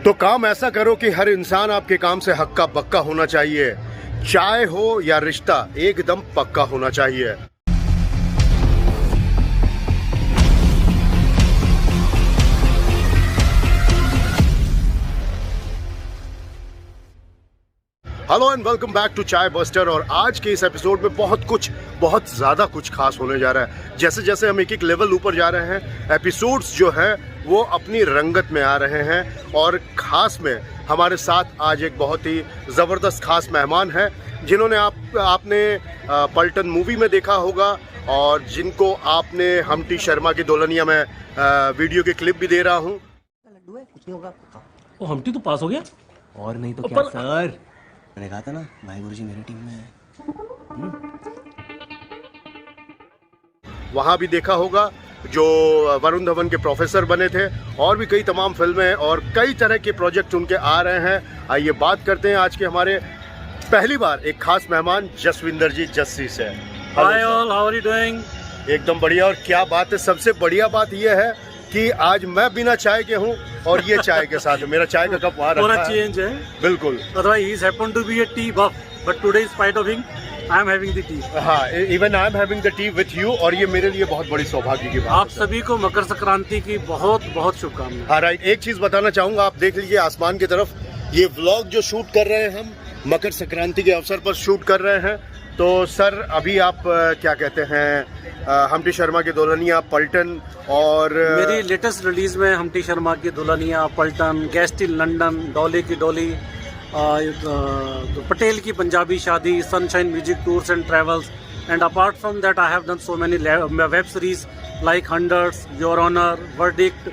तो काम ऐसा करो कि हर इंसान आपके काम से हक्का बक्का होना चाहिए। चाय हो या रिश्ता एकदम पक्का होना चाहिए। Hello and welcome back to Chai Buster. और आज के इस एपिसोड में बहुत ज़्यादा कुछ खास होने जा रहा है। जैसे जैसे हम एक एक लेवल ऊपर जा रहे हैं, एपिसोड्स जो हैं वो अपनी रंगत में आ रहे हैं। और ख़ास में हमारे साथ आज एक बहुत ही ज़बरदस्त खास मेहमान है जिन्होंने आपने पलटन मूवी में देखा होगा और जिनको आपने हम्टी शर्मा की दुल्हनिया में वीडियो के क्लिप भी दे रहा हूँ। लड्डू है, कुछ नहीं होगा। ओ हम्टी तो पास हो गया। और नहीं तो क्या सर, मैंने कहा था ना भाई गुरुजी मेरी टीम में है। वहाँ भी देखा होगा जो वरुण धवन के प्रोफेसर बने थे। और भी कई तमाम फिल्में और कई तरह के प्रोजेक्ट उनके आ रहे हैं। आइए बात करते हैं आज के हमारे पहली बार एक खास मेहमान जसविंदर जी जस्सी से। Hi all, how are you doing? एकदम बढ़िया। और क्या बात है, सबसे बढ़िया बात यह है कि आज मैं बिना चाय के हूँ और ये चाय के साथ है। मेरा चाय का कप वहाँ रखा है। चेंज है बिल्कुल। Otherwise he is happen to be a tea buff, but today in spite of him, I am having the tea. हाँ, even I am having the T with you. और ये मेरे लिए बहुत बड़ी सौभाग्य की बात है। आप सभी को मकर संक्रांति की बहुत बहुत शुभकामनाएं। हाँ राइट। एक चीज बताना चाहूंगा, आप देख लीजिए आसमान की तरफ। ये व्लॉग जो शूट कर रहे हैं हम मकर संक्रांति के अवसर पर शूट कर रहे हैं। तो सर अभी आप क्या कहते हैं, हम्टी शर्मा की दुल्हनिया, पलटन और मेरी लेटेस्ट रिलीज में हम्टी शर्मा की दुल्हनिया, पलटन, गेस्ट इन लंदन, डोले की डोली, Patel Ki Punjabi Shaadi, Sunshine Music Tours and Travels, and apart from that I have done so many web series like hundreds, Your Honour, Verdict,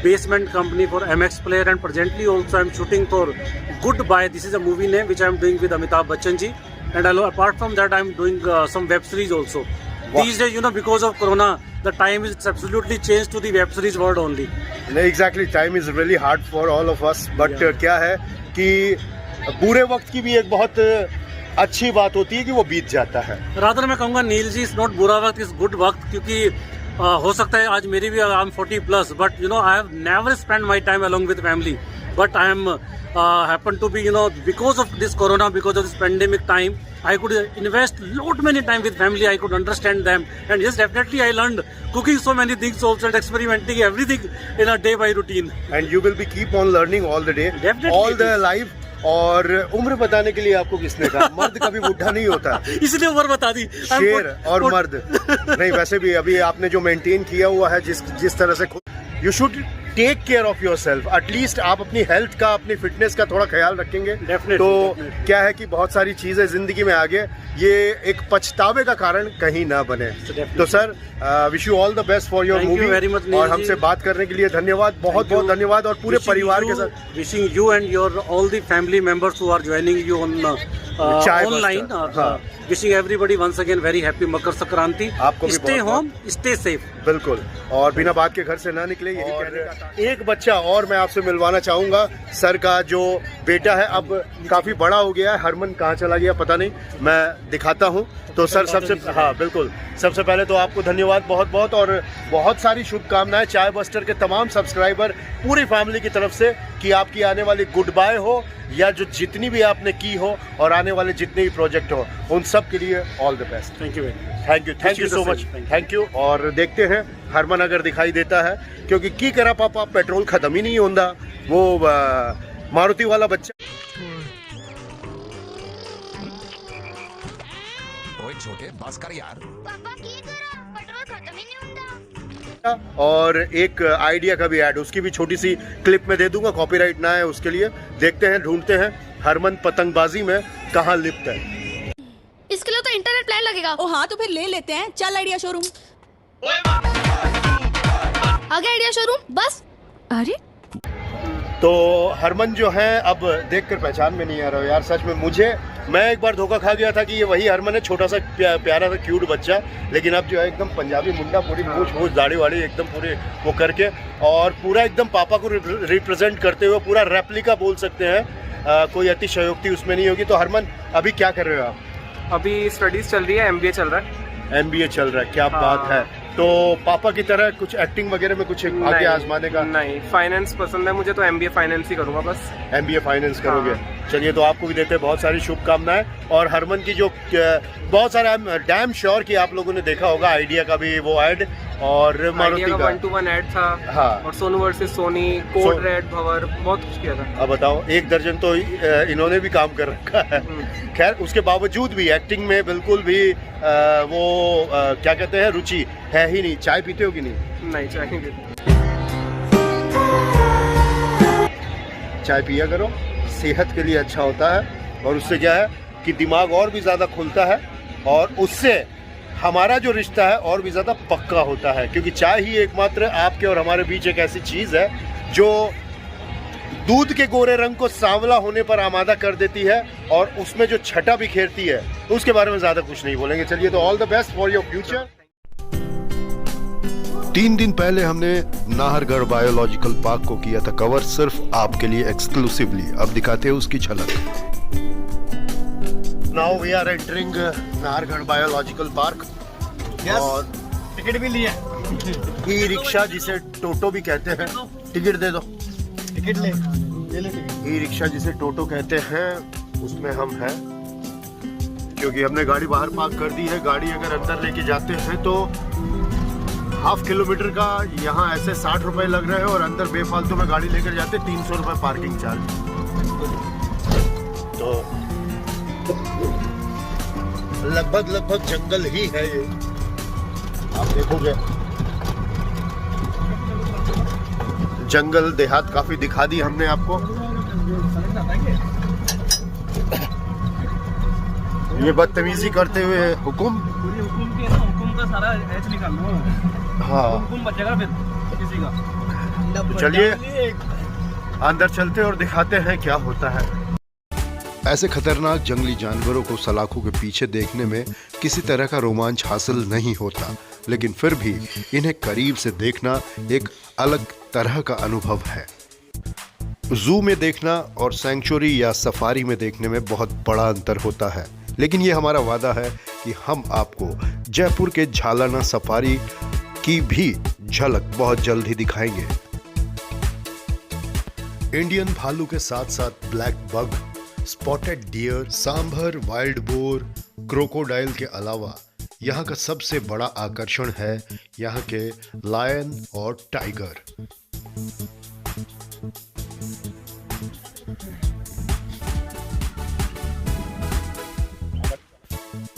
basement company for MX Player, and presently also I am shooting for Goodbye. This is a movie name which I am doing with Amitabh Bachchan ji, and apart from that I am doing some web series also. Wow. These days, you know, because of Corona, the time is absolutely changed to the web series world only. Exactly, time is really hard for all of us. But क्या है कि बुरे वक्त की भी एक बहुत अच्छी बात होती है कि वो बीत जाता है। रादर मैं कहूँगा नील जी, इज नॉट बुरा वक्त, इज गुड वक्त। क्योंकि हो सकता है आज मेरी भी I am 40+, but you know I have never spend my time along with family, but I am happen to be, you know, because of this corona, because of this pandemic time, I could invest lot many time with family. I could understand them, and yes, definitely I learned cooking so many things also, and experimenting everything in a day by routine. And you will be keep on learning all the day, Definitely all the life. और उम्र बताने के लिए आपको किसने कहा? मर्द कभी बुढ़ा नहीं होता। इसलिए उम्र बता दी। शेर और मर्द नहीं। वैसे भी अभी आपने जो मेंटेन किया हुआ है, जिस तरह से, you should take care of yourself. At least आप अपनी हेल्थ का, अपनी फिटनेस का थोड़ा ख्याल रखेंगे तो क्या है कि बहुत सारी चीज़ें ज़िंदगी में आगे ये एक पछतावे का कारण कहीं ना बने। तो sir wish you all the best for your movie. और हमसे बात करने के लिए धन्यवाद, बहुत बहुत धन्यवाद। और पूरे परिवार के साथ wishing you and your all the family members who are joining you on online, wishing everybody once again very happy Makar Sankranti. आपको भी स्टे होम, स्टे सेफ। बिल्कुल। और बिना बात के घर से ना निकले, यही कहने का। एक बच्चा और मैं आपसे मिलवाना चाहूंगा। सर का जो बेटा है अब काफी बड़ा हो गया है। हरमन कहाँ चला गया पता नहीं, मैं दिखाता हूँ। तो सर हाँ बिल्कुल, सबसे पहले तो आपको धन्यवाद बहुत बहुत, और बहुत सारी शुभकामनाएं चाय बस्टर के तमाम सब्सक्राइबर, पूरी फैमिली की तरफ से, कि आपकी आने वाली गुड बाय हो या जो जितनी भी आपने की हो और आने वाले जितने भी प्रोजेक्ट हो, उन सब के लिए all the best. Thank you so much. Thank you. और देखते हैं हरमन अगर दिखाई देता है, क्योंकि की करा पापा पेट्रोल खत्म ही नहीं होता। वो मारुति वाला बच्चा। छोटे बस कर यार। पापा की करा पेट्रोल खत्म ही नहीं होता। और एक आइडिया का भी ऐड, उसकी भी छोटी सी क्लिप में दे दूंगा, कॉपीराइट ना है उसके लिए। देखते हैं, ढूंढते हैं हरमन पतंगबाजी में कहाँ लिप्त है। इसके लिए तो इंटरनेट प्लान लगेगा। ओ हाँ, तो फिर ले लेते हैं। चल आइडिया शोरूम। आगे आइडिया शोरूम बस। अरे तो हरमन जो है, अब देखकर पहचान में नहीं आ रहा यार, सच में। मैं एक बार धोखा खा गया था कि ये वही हरमन है, छोटा सा प्यारा सा क्यूट बच्चा। लेकिन अब जो है एकदम पंजाबी मुंडा, पूरी मूछ दाढ़ी वाड़ी एकदम पूरे वो करके, और पूरा एकदम पापा को रिप्रेजेंट करते हुए, पूरा रेप्लिका बोल सकते हैं। कोई अतिशयोक्ति उसमें नहीं होगी। तो हरमन अभी क्या कर रहे हो आप? अभी स्टडीज चल रही है, MBA चल रहा है। MBA चल रहा है, क्या बात है। तो पापा की तरह कुछ एक्टिंग वगैरह में कुछ आगे आजमाने का? नहीं, फाइनेंस पसंद है मुझे, तो MBA फाइनेंस ही करूँगा बस। MBA फाइनेंस करोगे? चलिए, तो आपको भी देते हैं बहुत सारी शुभकामनाएं। और हरमन की जो बहुत सारे डैम श्योर कि आप लोगों ने देखा होगा आइडिया का भी वो ऐड, और मारुति का 1-to-1 ऐड था। हाँ। और Sonu versus Sony, code red, Bhanwar, बहुत कुछ किया था। अब बताओ, 1 दर्जन तो इन्होंने भी काम कर रखा है। खैर, उसके बावजूद भी एक्टिंग में बिल्कुल भी क्या कहते हैं, रुचि है ही नहीं। चाय पीते हो कि नहीं? नहीं, चाय नहीं पीते। चाय पिया करो, सेहत के लिए अच्छा होता है, और उससे क्या है कि दिमाग और भी ज़्यादा खुलता है, और उससे हमारा जो रिश्ता है और भी ज़्यादा पक्का होता है। क्योंकि चाय ही एकमात्र आपके और हमारे बीच एक ऐसी चीज़ है जो दूध के गोरे रंग को सांवला होने पर आमादा कर देती है, और उसमें जो छटा बिखेरती है, उसके बारे में ज़्यादा कुछ नहीं बोलेंगे। चलिए, तो all the best for your future. 3 दिन पहले हमने नाहरगढ़ बायोलॉजिकल पार्क को किया था कवर, सिर्फ आपके लिए एक्सक्लूसिवली। अब दिखाते हैं उसकी झलक। Now we are entering Nahargarh biological park. और टिकट भी लिया। ई रिक्शा, जिसे टोटो भी कहते हैं, टिकट दे दो। टिकट ले ले टिकट। ई रिक्शा जिसे टोटो कहते हैं, उसमें हम हैं, क्योंकि हमने गाड़ी बाहर पार्क कर दी है। गाड़ी अगर अंदर लेके जाते हैं तो 1/2 किलोमीटर का यहाँ ऐसे 60 रुपए लग रहे हैं, और अंदर बेफालतू में गाड़ी लेकर जाते 300 रुपए पार्किंग चार्ज। तो लगभग जंगल ही है ये, आप देखोगे। जंगल देहात काफी दिखा दी हमने आपको। ये बदतमीजी करते हुए हुकुम का सारा एच निकाल लो। हाँ, हुकुम बचेगा फिर किसी का। तो चलिए अंदर चलते और दिखाते हैं क्या होता है। ऐसे खतरनाक जंगली जानवरों को सलाखों के पीछे देखने में किसी तरह का रोमांच हासिल नहीं होता, लेकिन फिर भी इन्हें करीब से देखना एक अलग तरह का अनुभव है। जू में देखना और सैंक्चुरी या सफारी में देखने में बहुत बड़ा अंतर होता है, लेकिन ये हमारा वादा है कि हम आपको जयपुर के झालाना सफारी की भी झलक बहुत जल्द ही दिखाएंगे। इंडियन भालू के साथ साथ black bug, spotted deer, sambar, wild boar, crocodile के अलावा यहाँ का सबसे बड़ा आकर्षण है यहाँ के लायन और टाइगर।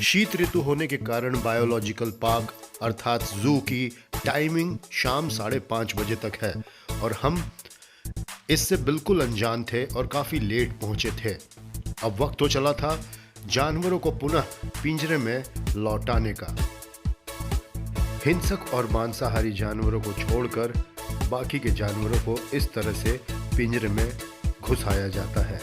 शीत ऋतु होने के कारण बायोलॉजिकल पार्क अर्थात जू की टाइमिंग शाम 5:30 बजे तक है, और हम इससे बिल्कुल अनजान थे और काफी लेट पहुंचे थे। अब वक्त तो चला था जानवरों को पुनः पिंजरे में लौटाने का। हिंसक और मांसाहारी जानवरों को छोड़कर बाकी के जानवरों को इस तरह से पिंजरे में घुसाया जाता है।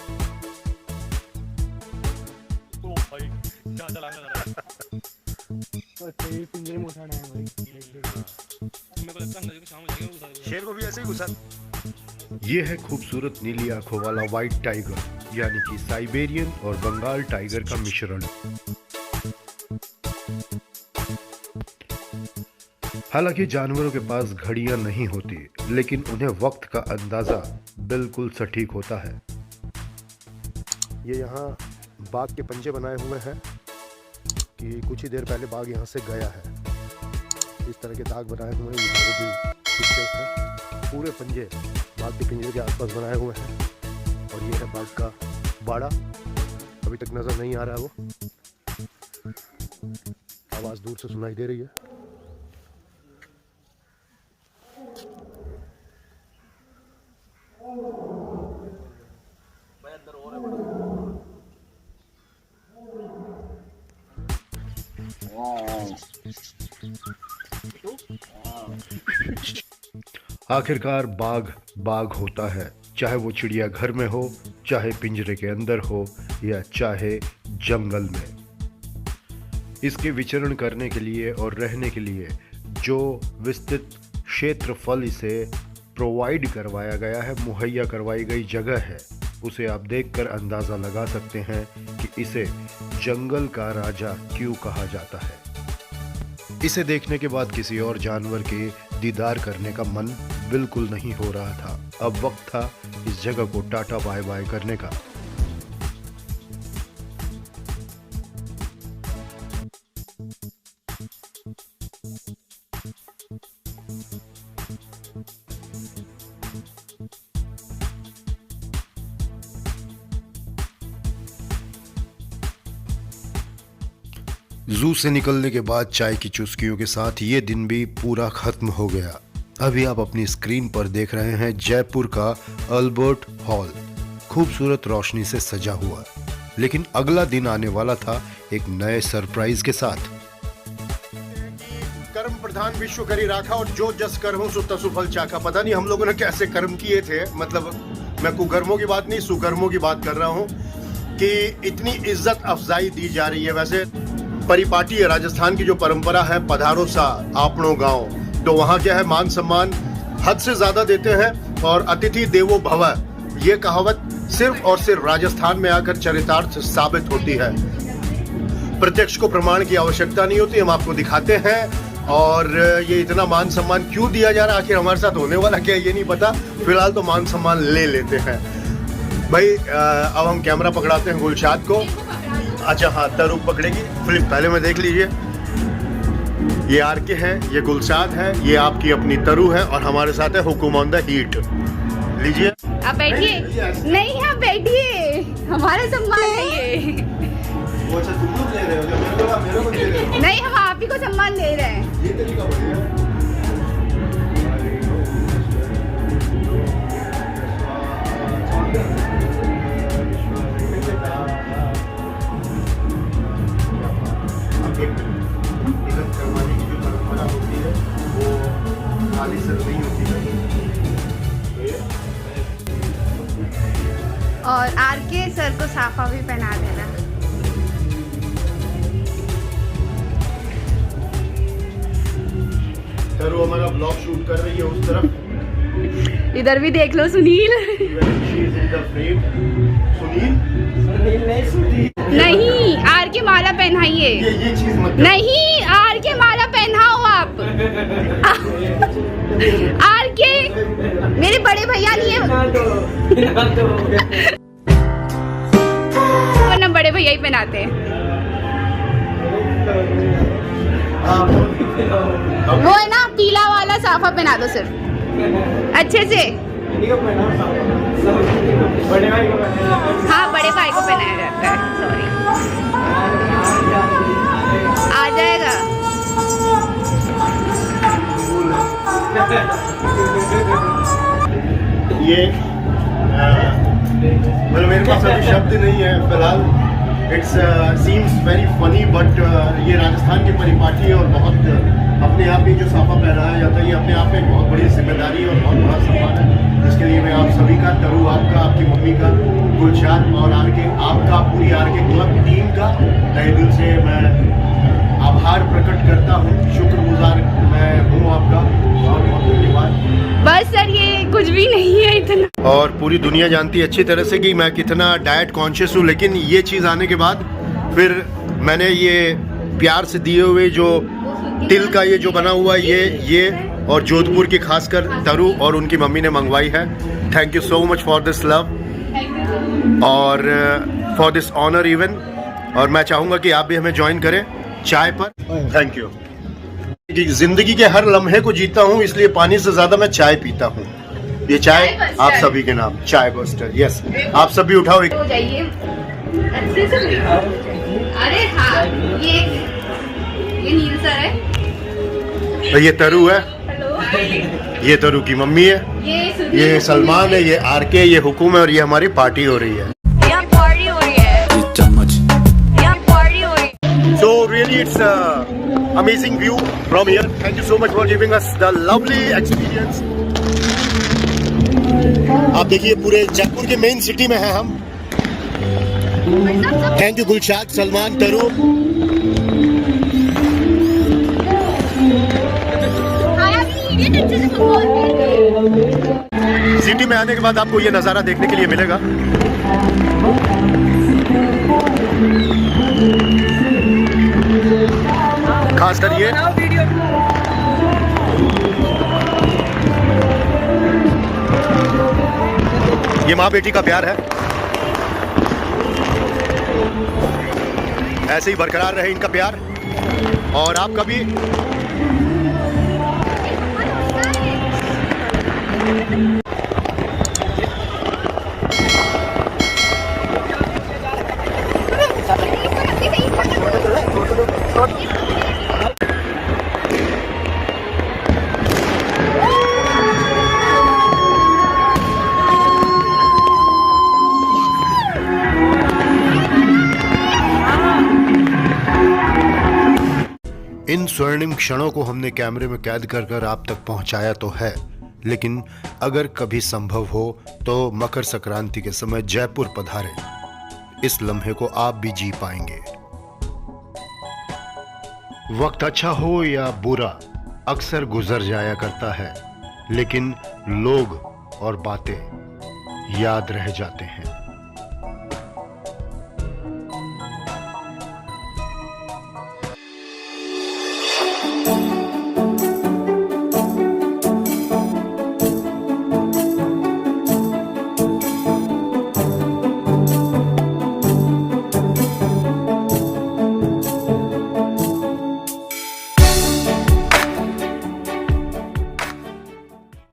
शेर को भी ऐसे ही घुसा। ये है खूबसूरत नीली आंखों वाला व्हाइट टाइगर, यानी कि साइबेरियन और बंगाल टाइगर का मिश्रण। हालांकि जानवरों के पास घड़ियां नहीं होती, लेकिन उन्हें वक्त का अंदाजा बिल्कुल सटीक होता है। ये यहाँ बाघ के पंजे बनाए हुए हैं कि कुछ ही देर पहले बाघ यहाँ से गया है। इस तरह के दाग बनाए हुए हैं, ये भी पिक्चर्स हैं। पूरे पंजे बाघ के पिंजरे के आसपास बनाए हुए हैं, और ये है बाघ का बाड़ा। अभी तक नजर नहीं आ रहा है, वो आवाज दूर से सुनाई दे रही है। आखिरकार बाघ बाघ होता है, चाहे वो चिड़िया घर में हो, चाहे पिंजरे के अंदर हो, या चाहे जंगल में। इसके विचरण करने के लिए और रहने के लिए जो विस्तृत क्षेत्रफल इसे प्रोवाइड करवाया गया है, मुहैया करवाई गई जगह है, उसे आप देखकर अंदाज़ा लगा सकते हैं कि इसे जंगल का राजा क्यों कहा जाता है। इसे देखने के बाद किसी और जानवर के दीदार करने का मन बिल्कुल नहीं हो रहा था। अब वक्त था इस जगह को टाटा बाय बाय करने का। जू से निकलने के बाद चाय की चुस्कियों के साथ ये दिन भी पूरा खत्म हो गया। अभी आप अपनी स्क्रीन पर देख रहे हैं जयपुर का अल्बर्ट हॉल, खूबसूरत रोशनी से सजा हुआ। लेकिन अगला दिन आने वाला था एक नए सरप्राइज के साथ। कर्म प्रधान विश्व करी राखा और जो जस कर हूं सो तसु फल चाखा। पता नहीं हम लोगों ने कैसे कर्म किए थे। मतलब मैं कुकर्मों की बात नहीं, सुकर्मों की बात कर रहा हूं कि इतनी इज्जत अफजाई दी जा रही है। वैसे परिपाटी है, राजस्थान की जो परंपरा है, पधारो सा आपनो गांव, तो वहाँ क्या है, मान सम्मान हद से ज्यादा देते हैं। और अतिथि देवो भव, ये कहावत सिर्फ और सिर्फ राजस्थान में आकर चरितार्थ साबित होती है। प्रत्यक्ष को प्रमाण की आवश्यकता नहीं होती, हम आपको दिखाते हैं। और ये इतना मान सम्मान क्यों दिया जा रहा है, आखिर हमारे साथ होने वाला क्या है ये नहीं पता। फिलहाल तो मान सम्मान ले लेते हैं भाई। अब हम कैमरा पकड़ाते हैं गुलशाद को। अच्छा हाँ, तरु पकड़ेगी फिल्म, पहले में देख लीजिए। ये आरके है, ये गुलशाद है, ये आपकी अपनी तरु है और हमारे साथ है हुकुम ऑन द हीट। लीजिए आप बैठिए। नहीं आप बैठिए, हमारा सम्मान है ये। वो अच्छा तुम लोग ले रहे हो, मेरे को दे रहे हो। नहीं, हम आप ही को सम्मान दे रहे हैं। ये तरीका बढ़िया। करवाने की जो परंपरा होती है वो खाली सिर्फ नहीं होती है। और आरके सर को साफा भी पहना देना। तरु हमारा ब्लॉग शूट कर रही है उस तरफ। इधर भी देख लो सुनील। सुनील नहीं, आर के माला पहनाइए। ये चीज मत। नहीं, आर के माला पहनाओ आप। आर के मेरे बड़े भैया लिए, वरना बड़े भैया ही पहनाते हैं। वो है ना पीला वाला साफा पहना दो सिर्फ अच्छे से। हाँ, बड़े भाई को पहनाया जाता है। सॉरी, आ जाएगा। ये मतलब मेरे पास अभी शब्द नहीं है फिलहाल। It's seems very funny but ये राजस्थान की परिपाटी है और बहुत अपने आप ही जो साफा पहनाया जाता है ये अपने आप में एक बहुत बड़ी जिम्मेदारी और बहुत बड़ा सम्मान है, जिसके लिए मैं आप सभी का, तरु आपका, आपकी मम्मी का, गुलशाद और आरके आपका, पूरी आरके क्लब टीम का तहे दिल से मैं आभार प्रकट करता हूँ। शुक्रगुजार मैं हूँ आपका, बहुत बहुत धन्यवाद। बस सर, ये कुछ भी नहीं है इतना। और पूरी दुनिया जानती है अच्छी तरह से कि मैं कितना डाइट कॉन्शियस हूँ, लेकिन ये चीज़ आने के बाद फिर मैंने ये प्यार से दिए हुए जो तिल का ये जो बना हुआ ये और जोधपुर की खासकर तरु और उनकी मम्मी ने मंगवाई है। Thank you so much for this love और फॉर दिस ऑनर इवन। और मैं चाहूँगा कि आप भी हमें ज्वाइन करें चाय पर। Thank you. जिंदगी के हर लम्हे को जीता हूँ, इसलिए पानी से ज्यादा मैं चाय पीता हूँ। ये चाय आप सभी के नाम, चाय बस्टर। यस, आप सभी उठाओ एक। हो जाइए अच्छे से। अरे हाँ, ये नील सर है, ये तरु है, हेलो, ये तरु की मम्मी है, ये सलमान है, ये आरके, ये हुकुम है और ये हमारी पार्टी हो रही है। यहाँ पार्टी हो रही है, यहाँ पार्टी हो रही है। So really it's amazing view from here. Thank you so much for giving us the lovely experience. आप देखिए पूरे जयपुर के मेन सिटी में हैं हम। थैंक यू गुलशाद, सलमान, तरु। सिटी में आने के बाद आपको ये नज़ारा देखने के लिए मिलेगा। खासकर ये ये माँ बेटी का प्यार है, ऐसे ही बरकरार रहे इनका प्यार। और आपका भी इन स्वर्णिम क्षणों को हमने कैमरे में कैद कर कर आप तक पहुंचाया तो है, लेकिन अगर कभी संभव हो तो मकर संक्रांति के समय जयपुर पधारें। इस लम्हे को आप भी जी पाएंगे। वक्त अच्छा हो या बुरा अक्सर गुजर जाया करता है, लेकिन लोग और बातें याद रह जाते हैं।